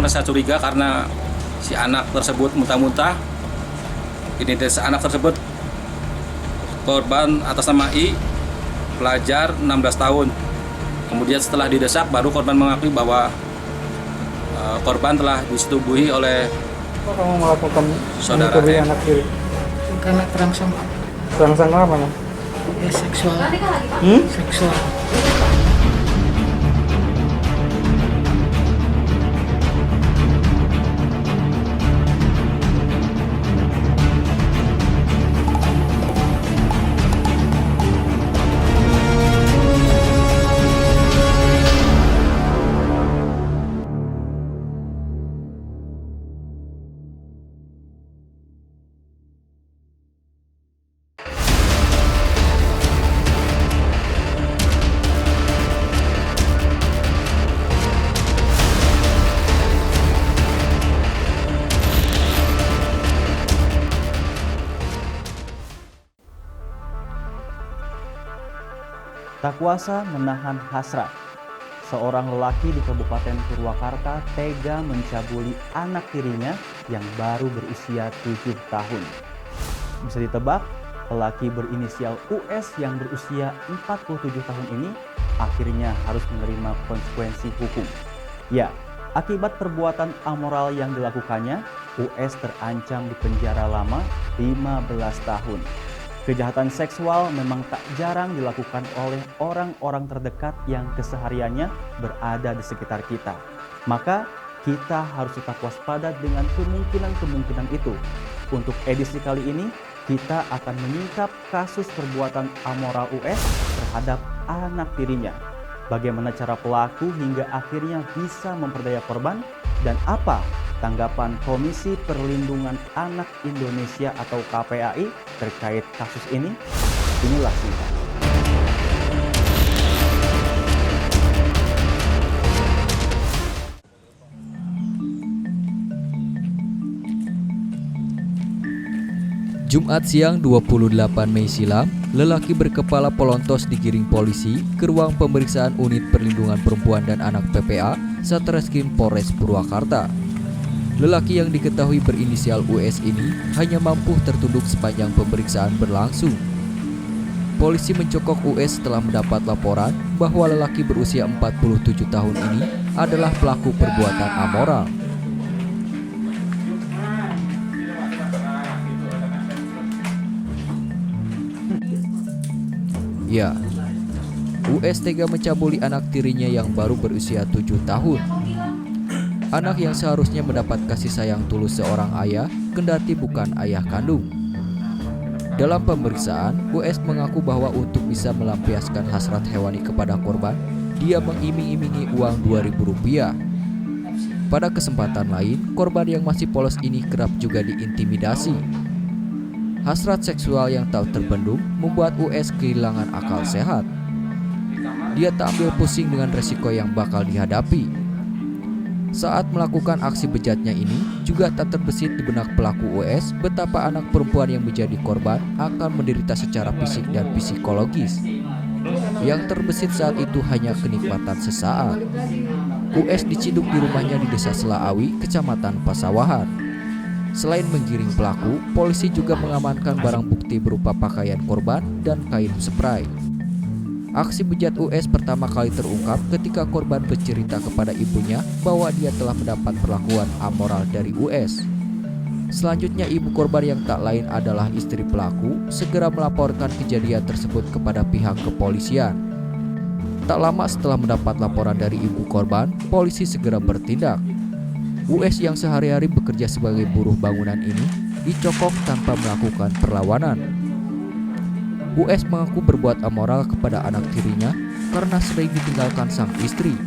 merasa curiga karena si anak tersebut muntah-muntah. Identitas anak tersebut korban atas nama I, pelajar 16 tahun. Kemudian setelah didesak baru korban mengakui bahwa korban telah disetubuhi oleh Kok kamu melakukan saudara menyetubui M. anak kiri? Karena terangsang Terangsang apa, Mas? ya, seksual. Seksual. Tak kuasa menahan hasrat, seorang lelaki di Kabupaten Purwakarta tega mencabuli anak tirinya yang baru berusia 7 tahun. Bisa ditebak, lelaki berinisial US yang berusia 47 tahun ini akhirnya harus menerima konsekuensi hukum. Ya, akibat perbuatan amoral yang dilakukannya, US terancam di penjara lama 15 tahun. Kejahatan seksual memang tak jarang dilakukan oleh orang-orang terdekat yang kesehariannya berada di sekitar kita. Maka kita harus tetap waspada dengan kemungkinan-kemungkinan itu. Untuk edisi kali ini, kita akan menyingkap kasus perbuatan amoral US terhadap anak tirinya. Bagaimana cara pelaku hingga akhirnya bisa memperdaya korban, dan apa tanggapan Komisi Perlindungan Anak Indonesia atau KPAI terkait kasus ini? Inilah singkat. Jumat siang 28 Mei silam, lelaki berkepala polontos digiring polisi ke ruang pemeriksaan Unit Perlindungan Perempuan dan Anak PPA Satreskrim Polres Purwakarta. Lelaki yang diketahui berinisial US ini hanya mampu tertunduk sepanjang pemeriksaan berlangsung. Polisi mencokok US setelah mendapat laporan bahwa lelaki berusia 47 tahun ini adalah pelaku perbuatan amoral. Ya, US tega mencabuli anak tirinya yang baru berusia 7 tahun. Anak yang seharusnya mendapat kasih sayang tulus seorang ayah, kendati bukan ayah kandung. Dalam pemeriksaan, US mengaku bahwa untuk bisa melampiaskan hasrat hewani kepada korban, dia mengiming-imingi uang Rp2.000. Pada kesempatan lain, korban yang masih polos ini kerap juga diintimidasi. Hasrat seksual yang tak terbendung membuat US kehilangan akal sehat. Dia tak ambil pusing dengan resiko yang bakal dihadapi. Saat melakukan aksi bejatnya ini, juga tak terbesit di benak pelaku US betapa anak perempuan yang menjadi korban akan menderita secara fisik dan psikologis. Yang terbesit saat itu hanya kenikmatan sesaat. US diciduk di rumahnya di Desa Selaawi, Kecamatan Pasawahan. Selain menggiring pelaku, polisi juga mengamankan barang bukti berupa pakaian korban dan kain spray. Aksi bejat US pertama kali terungkap ketika korban bercerita kepada ibunya bahwa dia telah mendapat perlakuan amoral dari US. Selanjutnya ibu korban yang tak lain adalah istri pelaku segera melaporkan kejadian tersebut kepada pihak kepolisian. Tak lama setelah mendapat laporan dari ibu korban, polisi segera bertindak. US yang sehari-hari bekerja sebagai buruh bangunan ini dicokok tanpa melakukan perlawanan. US mengaku berbuat amoral kepada anak tirinya karena sering ditinggalkan sang istri.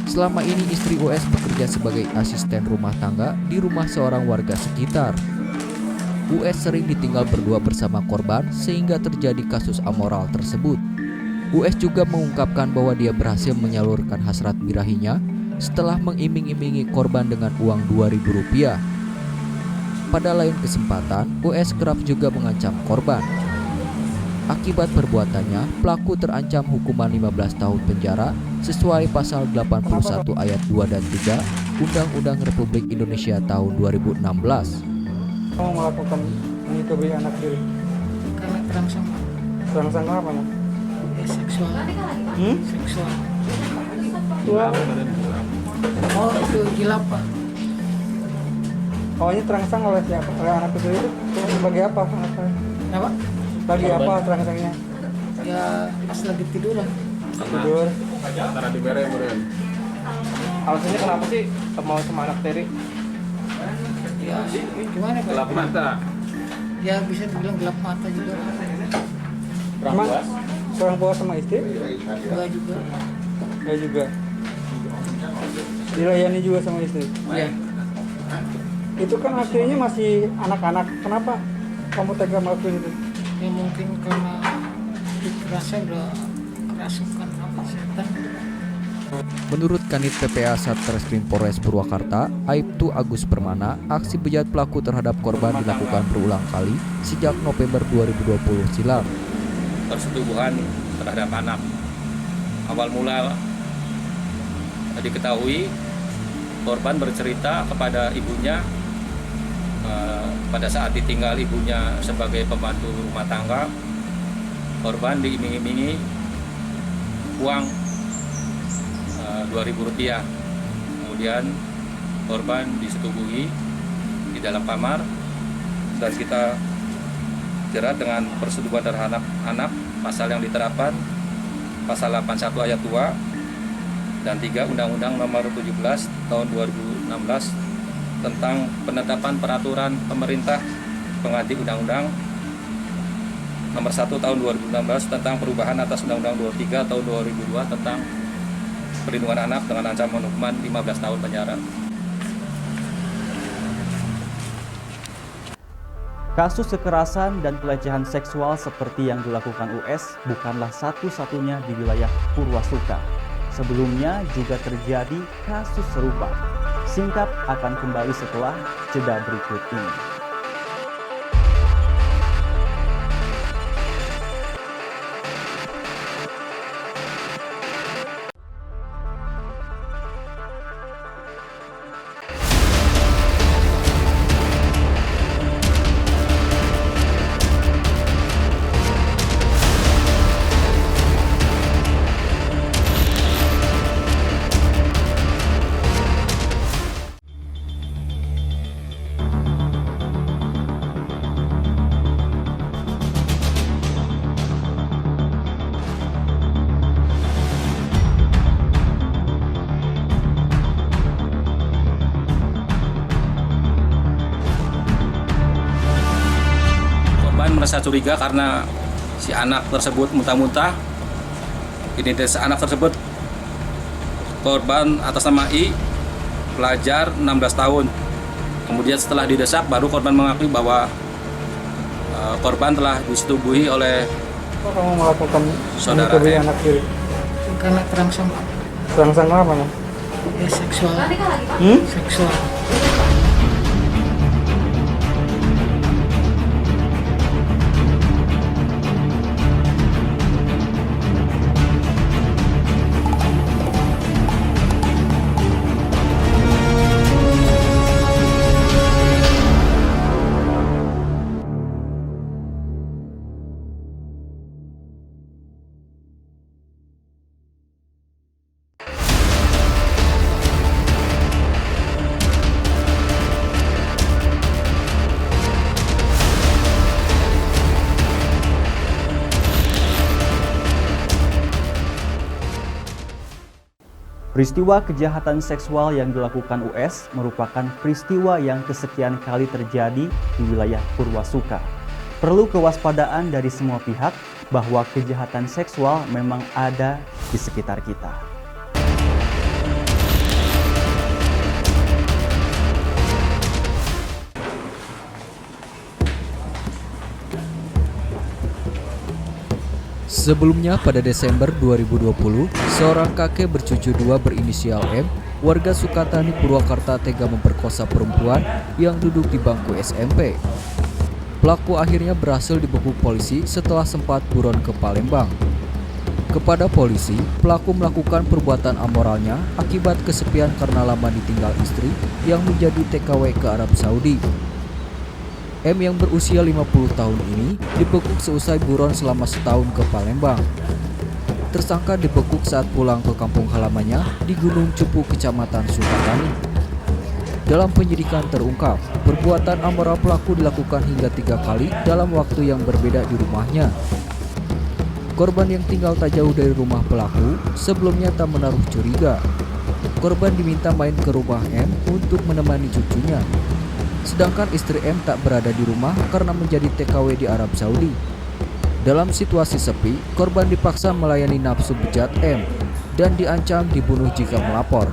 Selama ini istri US bekerja sebagai asisten rumah tangga di rumah seorang warga sekitar. US sering ditinggal berdua bersama korban sehingga terjadi kasus amoral tersebut. US juga mengungkapkan bahwa dia berhasil menyalurkan hasrat birahinya setelah mengiming-imingi korban dengan uang Rp2.000. Pada lain kesempatan, US kerap juga mengancam korban. Akibat perbuatannya, pelaku terancam hukuman 15 tahun penjara sesuai pasal 81 ayat 2 dan 3 Undang-Undang Republik Indonesia tahun 2016. Kamu melakukan menyetubui anak diri Karena terangsang kenapa nih? seksual. Seksual. Wah, Oh itu gila Pak. awalnya terangsang oleh siapa? Oleh anak kecil itu bagi apa? Apa? Bagi apa terangsangnya? Ya pas lagi tiduran. Tidur. Karena dibere kemudian. Alasannya kenapa sih mau sama anak tiri? Ya gimana Pak? Gelap mata. Ya bisa dibilang gelap mata juga. Emang kurang puas sama istri? Enggak juga. Ya juga. Dilayani juga sama istri. Ya. Itu kan aslinya masih anak-anak. Kenapa kamu tega melakukan itu? Ya mungkin karena dirasa udah kerasukan apa setan. Menurut Kanit PPA Satreskrim Polres Purwakarta, Aibtu Agus Permana, aksi bejat pelaku terhadap korban dilakukan berulang kali sejak November 2020 silam. Persetubuhan terhadap anak. Awal mula diketahui korban bercerita kepada ibunya pada saat ditinggal ibunya sebagai pembantu rumah tangga, korban diiming-imingi uang Rp2.000. Kemudian korban disetubuhi di dalam kamar dan kita jerat dengan persetubuhan terhadap anak, pasal yang diterapkan pasal 81 ayat 2 dan 3 Undang-Undang Nomor 17 Tahun 2016 tentang penetapan peraturan pemerintah pengganti Undang-Undang Nomor 1 Tahun 2016 tentang perubahan atas Undang-Undang 23 Tahun 2002 tentang perlindungan anak dengan ancaman hukuman 15 tahun penjara. Kasus kekerasan dan pelecehan seksual seperti yang dilakukan US bukanlah satu-satunya di wilayah Purwasuka. Sebelumnya juga terjadi kasus serupa. Singkat akan kembali setelah jeda berikut ini. Merasa curiga karena si anak tersebut muntah-muntah. Identitas anak tersebut korban atas nama I, pelajar 16 tahun. Kemudian setelah didesak baru korban mengakui bahwa korban telah disetubuhi oleh Kok kamu melakukan saudara menyetubui M. anak diri? Karena terangsang Terangsang apa nih? ya seksual. Seksual. Peristiwa kejahatan seksual yang dilakukan US merupakan peristiwa yang kesekian kali terjadi di wilayah Purwasuka. Perlu kewaspadaan dari semua pihak bahwa kejahatan seksual memang ada di sekitar kita. Sebelumnya pada Desember 2020, seorang kakek bercucu dua berinisial M, warga Sukatani Purwakarta tega memperkosa perempuan yang duduk di bangku SMP. Pelaku akhirnya berhasil dibekuk polisi setelah sempat buron ke Palembang. Kepada polisi, pelaku melakukan perbuatan amoralnya akibat kesepian karena lama ditinggal istri yang menjadi TKW ke Arab Saudi. M yang berusia 50 tahun ini dibekuk seusai buron selama setahun ke Palembang. Tersangka dibekuk saat pulang ke kampung halamannya di Gunung Cupu, Kecamatan Sukatani. Dalam penyidikan terungkap, perbuatan amoral pelaku dilakukan hingga 3 kali dalam waktu yang berbeda di rumahnya. Korban yang tinggal tak jauh dari rumah pelaku sebelumnya tak menaruh curiga. Korban diminta main ke rumah M untuk menemani cucunya. Sedangkan istri M tak berada di rumah karena menjadi TKW di Arab Saudi. Dalam situasi sepi, korban dipaksa melayani nafsu bejat M dan diancam dibunuh jika melapor.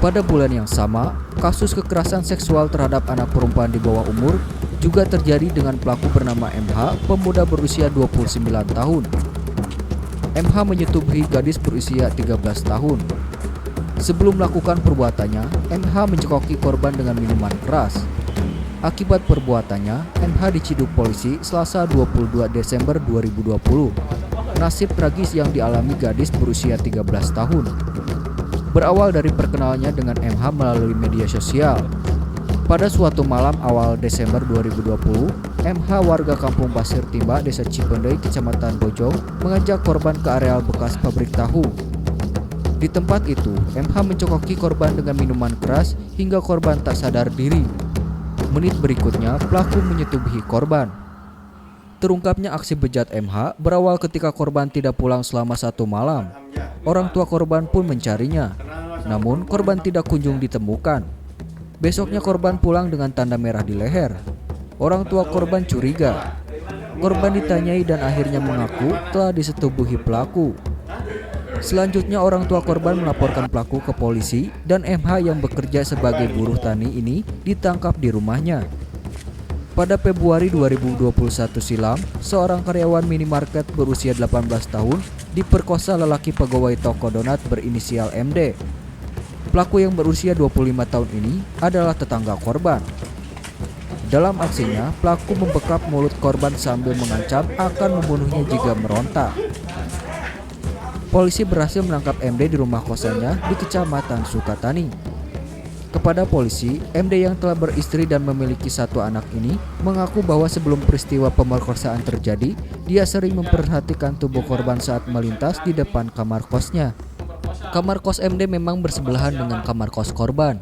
Pada bulan yang sama, kasus kekerasan seksual terhadap anak perempuan di bawah umur juga terjadi dengan pelaku bernama MH, pemuda berusia 29 tahun. MH menyetubuhi gadis berusia 13 tahun. Sebelum melakukan perbuatannya, MH mencekoki korban dengan minuman keras. Akibat perbuatannya, MH diciduk polisi Selasa 22 Desember 2020. Nasib tragis yang dialami gadis berusia 13 tahun. Berawal dari perkenalannya dengan MH melalui media sosial. Pada suatu malam awal Desember 2020, MH warga Kampung Pasir Timba, Desa Cipendei, Kecamatan Bojong, mengajak korban ke areal bekas pabrik tahu. Di tempat itu, MH mencokoki korban dengan minuman keras hingga korban tak sadar diri. Menit berikutnya, pelaku menyetubuhi korban. Terungkapnya aksi bejat MH berawal ketika korban tidak pulang selama 1 malam. Orang tua korban pun mencarinya, namun korban tidak kunjung ditemukan. Besoknya korban pulang dengan tanda merah di leher. Orang tua korban curiga. Korban ditanyai dan akhirnya mengaku telah disetubuhi pelaku. Selanjutnya orang tua korban melaporkan pelaku ke polisi dan MH yang bekerja sebagai buruh tani ini ditangkap di rumahnya. Pada Februari 2021 silam, seorang karyawan minimarket berusia 18 tahun diperkosa lelaki pegawai toko donat berinisial MD. Pelaku yang berusia 25 tahun ini adalah tetangga korban. Dalam aksinya, pelaku membekap mulut korban sambil mengancam akan membunuhnya jika meronta. Polisi berhasil menangkap MD di rumah kosannya di Kecamatan Sukatani. Kepada polisi, MD yang telah beristri dan memiliki 1 anak ini mengaku bahwa sebelum peristiwa pemerkosaan terjadi, dia sering memperhatikan tubuh korban saat melintas di depan kamar kosnya. Kamar kos MD memang bersebelahan dengan kamar kos korban.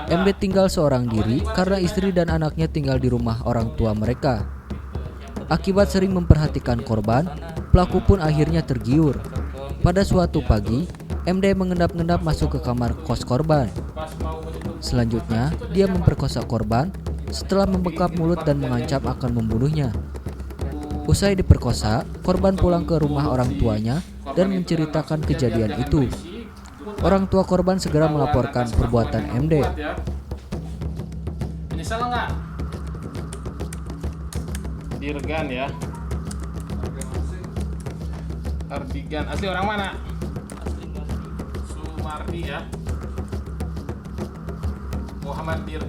MD tinggal seorang diri karena istri dan anaknya tinggal di rumah orang tua mereka. Akibat sering memperhatikan korban, pelaku pun akhirnya tergiur. Pada suatu pagi, MD mengendap-endap masuk ke kamar kos korban. Selanjutnya, dia memperkosa korban setelah membekap mulut dan mengancam akan membunuhnya. Usai diperkosa, korban pulang ke rumah orang tuanya dan menceritakan kejadian itu. Orang tua korban segera melaporkan perbuatan MD. Ini salah nggak? Dirgan ya. Ardigan asli orang mana? Sumardi ya. Muhammad Dir.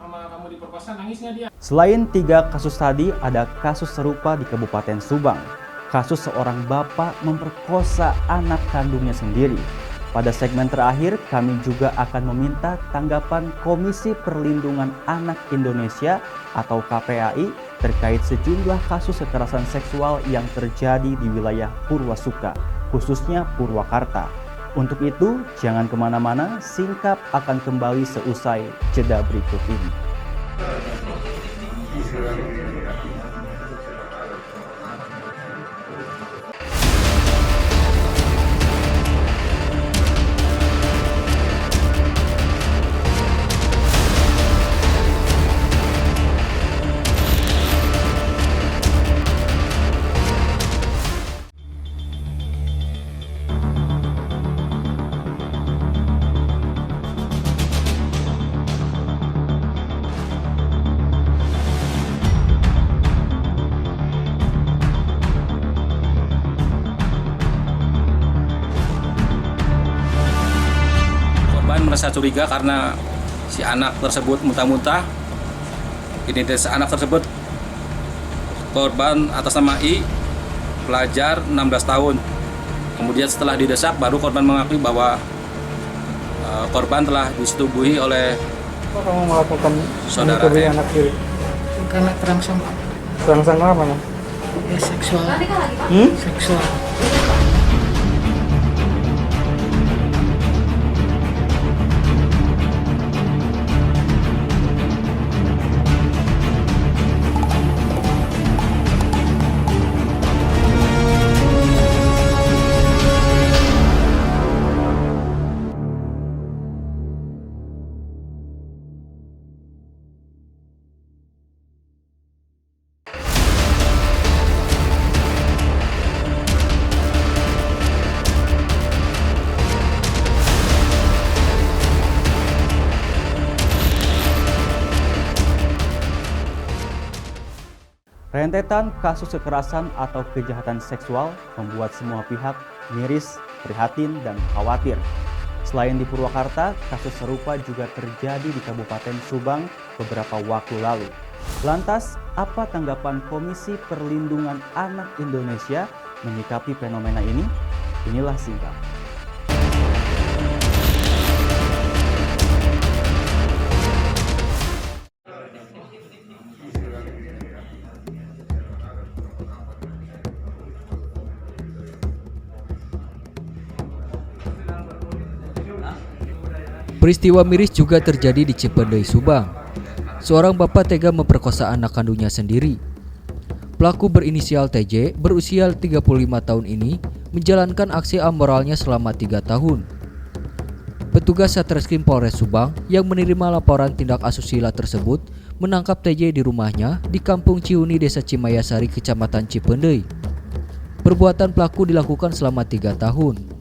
Kamu diperkosa, nangisnya dia. Selain 3 kasus tadi, ada kasus serupa di Kabupaten Subang. Kasus seorang bapak memperkosa anak kandungnya sendiri. Pada segmen terakhir, kami juga akan meminta tanggapan Komisi Perlindungan Anak Indonesia atau KPAI terkait sejumlah kasus kekerasan seksual yang terjadi di wilayah Purwasuka, khususnya Purwakarta. Untuk itu, jangan kemana-mana, Singkap akan kembali seusai jeda berikut ini. merasa curiga karena si anak tersebut muntah-muntah. Identitas anak tersebut korban atas nama I, pelajar 16 tahun. Kemudian setelah didesak baru korban mengakui bahwa korban telah disetubuhi oleh Kok kamu melakukan Saudara menyetubui M. anak tiri? Karena terangsang Terangsang apa? Mas? ya seksual. Seksual. Rentetan kasus kekerasan atau kejahatan seksual membuat semua pihak miris, prihatin, dan khawatir. Selain di Purwakarta, kasus serupa juga terjadi di Kabupaten Subang beberapa waktu lalu. Lantas, apa tanggapan Komisi Perlindungan Anak Indonesia menyikapi fenomena ini? Inilah singkat. Peristiwa miris juga terjadi di Cipendei, Subang. Seorang bapak tega memperkosa anak kandungnya sendiri. Pelaku berinisial TJ berusia 35 tahun ini menjalankan aksi amoralnya selama 3 tahun. Petugas Satreskrim Polres Subang yang menerima laporan tindak asusila tersebut menangkap TJ di rumahnya di Kampung Ciuni, Desa Cimayasari, Kecamatan Cipendei. Perbuatan pelaku dilakukan selama 3 tahun.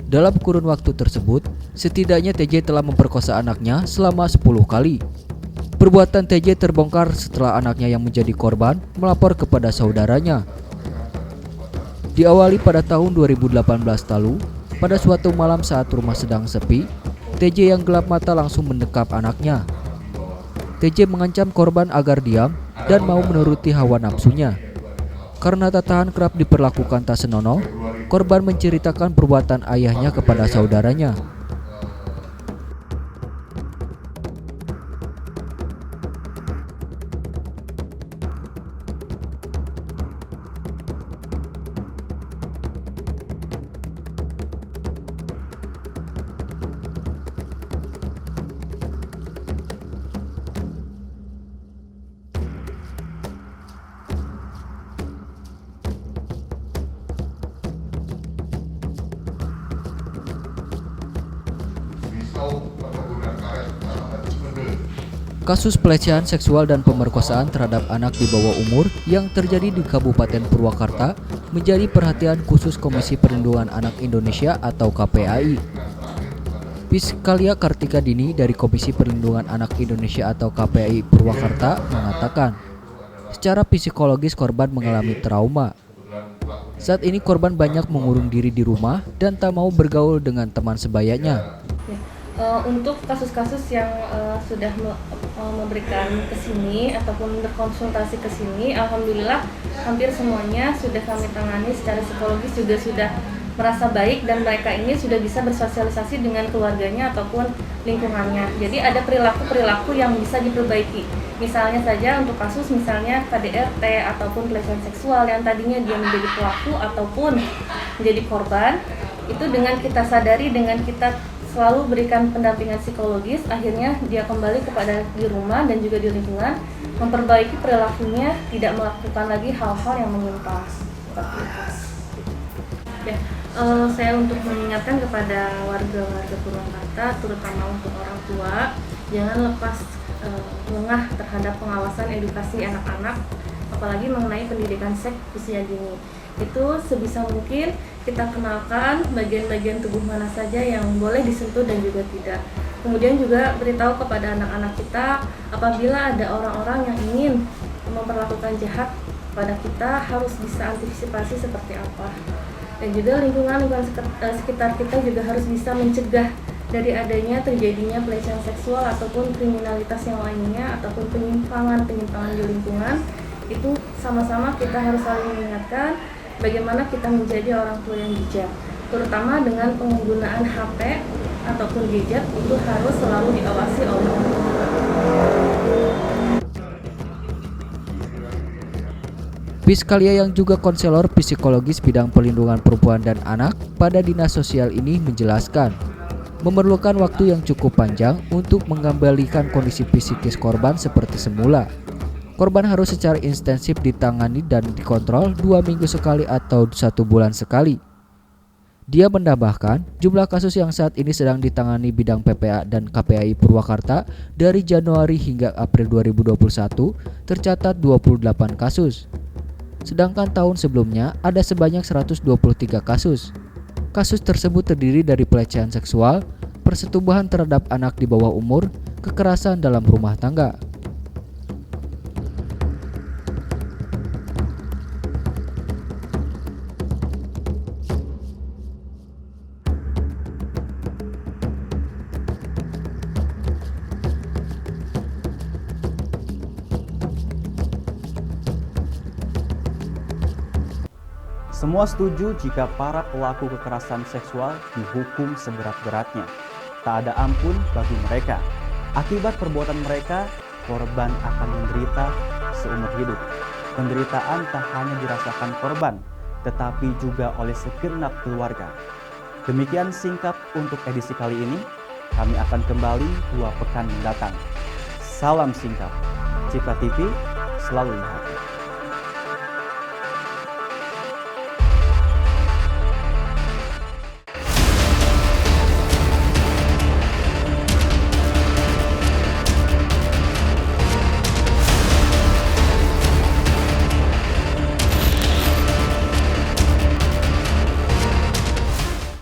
Dalam kurun waktu tersebut, setidaknya TJ telah memperkosa anaknya selama 10 kali. Perbuatan TJ terbongkar setelah anaknya yang menjadi korban melapor kepada saudaranya. Diawali pada tahun 2018 lalu, pada suatu malam saat rumah sedang sepi, TJ yang gelap mata langsung mendekap anaknya. TJ mengancam korban agar diam dan mau menuruti hawa nafsunya. Karena tak tahan kerap diperlakukan tak senonoh, korban menceritakan perbuatan ayahnya kepada saudaranya. Kasus pelecehan seksual dan pemerkosaan terhadap anak di bawah umur yang terjadi di Kabupaten Purwakarta menjadi perhatian khusus Komisi Perlindungan Anak Indonesia atau KPAI. Piskalia Kartika Dini dari Komisi Perlindungan Anak Indonesia atau KPAI Purwakarta mengatakan, secara psikologis korban mengalami trauma. Saat ini korban banyak mengurung diri di rumah dan tak mau bergaul dengan teman sebayanya. Untuk kasus-kasus yang sudah memberikan ke sini ataupun berkonsultasi ke sini, alhamdulillah hampir semuanya sudah kami tangani secara psikologis, juga sudah merasa baik dan mereka ini sudah bisa bersosialisasi dengan keluarganya ataupun lingkungannya. Jadi ada perilaku-perilaku yang bisa diperbaiki. Misalnya saja untuk kasus misalnya KDRT ataupun pelecehan seksual yang tadinya dia menjadi pelaku ataupun menjadi korban, itu dengan kita sadari, dengan kita selalu berikan pendampingan psikologis, akhirnya dia kembali kepada di rumah dan juga di lingkungan, memperbaiki perilakunya, tidak melakukan lagi hal-hal yang menyimpang. Ya, saya untuk mengingatkan kepada warga-warga Purwakarta, terutama untuk orang tua, jangan lepas lengah terhadap pengawasan edukasi anak-anak, apalagi mengenai pendidikan seks usia dini. Itu sebisa mungkin kita kenalkan bagian-bagian tubuh mana saja yang boleh disentuh dan juga tidak. Kemudian juga beritahu kepada anak-anak kita apabila ada orang-orang yang ingin memperlakukan jahat pada kita, harus bisa antisipasi seperti apa. Dan juga lingkungan sekitar kita juga harus bisa mencegah dari adanya terjadinya pelecehan seksual ataupun kriminalitas yang lainnya ataupun penyimpangan di lingkungan, itu sama-sama kita harus saling mengingatkan bagaimana kita menjadi orang tua yang bijak, terutama dengan penggunaan HP ataupun gadget itu harus selalu diawasi oleh orang tua. Piskalia yang juga konselor psikologis bidang perlindungan perempuan dan anak pada Dinas Sosial ini menjelaskan, memerlukan waktu yang cukup panjang untuk mengembalikan kondisi psikis korban seperti semula. Korban harus secara intensif ditangani dan dikontrol 2 minggu sekali atau 1 bulan sekali. Dia menambahkan, jumlah kasus yang saat ini sedang ditangani bidang PPA dan KPAI Purwakarta dari Januari hingga April 2021 tercatat 28 kasus. Sedangkan tahun sebelumnya ada sebanyak 123 kasus. Kasus tersebut terdiri dari pelecehan seksual, persetubuhan terhadap anak di bawah umur, kekerasan dalam rumah tangga. Semua setuju jika para pelaku kekerasan seksual dihukum seberat-beratnya. Tak ada ampun bagi mereka. Akibat perbuatan mereka, korban akan menderita seumur hidup. Penderitaan tak hanya dirasakan korban, tetapi juga oleh segenap keluarga. Demikian singkat untuk edisi kali ini. Kami akan kembali 2 pekan mendatang. Salam singkat. Cipta TV, selalu lihat.